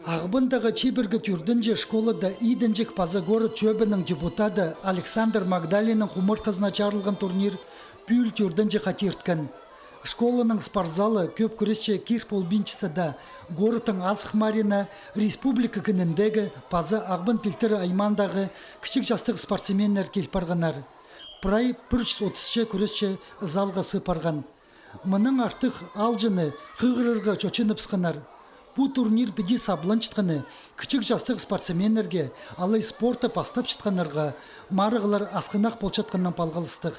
Ағбындағы чебіргі түрдінже школада идінжік паза город чөбінің депутаты Александр Магдалинның құмыр қызына чарылған турнир пүл түрдінже қатерткен. Школаның спортзалы көп күресші Кирпол Бинчісіда городтың Азық Марина республика күніндегі паза Ағбын пілтірі аймандағы кішік жастық спортсменлер келіп барғанар. Прай 130 күресші залға сыпарған. Мұның артық алжыны қығырырға чочынып сқынар. Бұл турнир біде саблан чытқаны, кішік жастық спортсменлерге, алай спорты пастап чытқанарға, марығылар асқынақ болчатқаннан палғалыстық.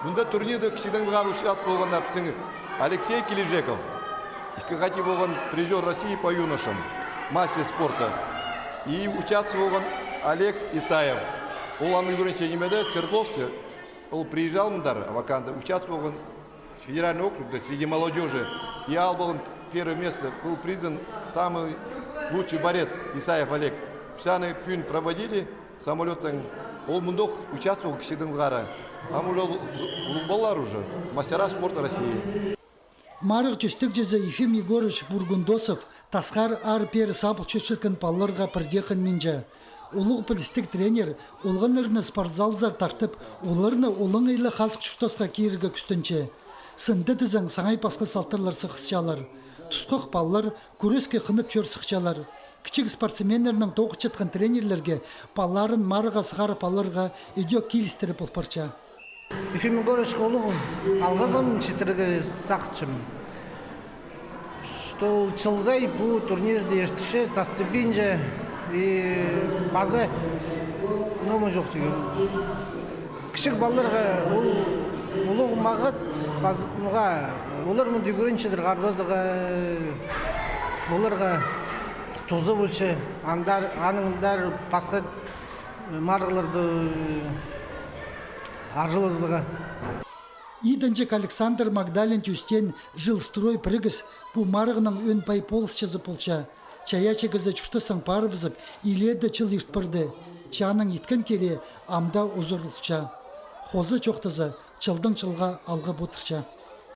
Бұнда турнирді кішіктен бұғар участ болған апсың Алексей Килижеков, екі болған призер России по юношам, массе спорта. И участ болған Олег Исаев. Ол амы көрінше немеді, Свердловцы, ол приезжал мұндар, ваканды, участ болған федеральный округда среди молодежи. И ал болған первое место, был признан самый лучший борец Исаев Олег. Псаны пюн проводили самолетом, ол мұндық участвовал кішіктен бұғара. Амулол уже мастера спорта России. Марық түстік жезі Ефим Егорович Бургундосов тасқар ар-пер сабық чөшілкен палларға бірдеқін менжі. Олық білістік тренер олғанырны спортзалзар тартып, оларны олың ейлі қасық шүштасқа кейіргі күстінші. Сынды тізің саңай пасқы салтырлар сықсчалар. Тұсқық паллар көреске қынып чөр сықчалар. Кішік спортсменерінің тоғы чытқан тренерлерге палларын марыға сығары палларға едек келістіріп олпарча. Ефим Егорович олығым, алғазым читіргі сақчым. Что чылзай бұл турнирді ештіші, тасты бенже, базы, номы жоқ деген. Кішік балларға олығы мағыт, базынға, олар мұнды көріншедір ғарбазыға, оларға тозы бөлші, аныңдар пасқы марғыларды аржылыздыға. Идінжік Александр Магдалин түстен жылстрой прыгыс бұ марығының өн пай полыс чызып болча. Чая чегізі чүштістің пары бізіп, иледі чыл ертпірді. Чаның еткен кере амда озырлықча. Хозы чоқтызы чылдың чылға алғы бұтырча.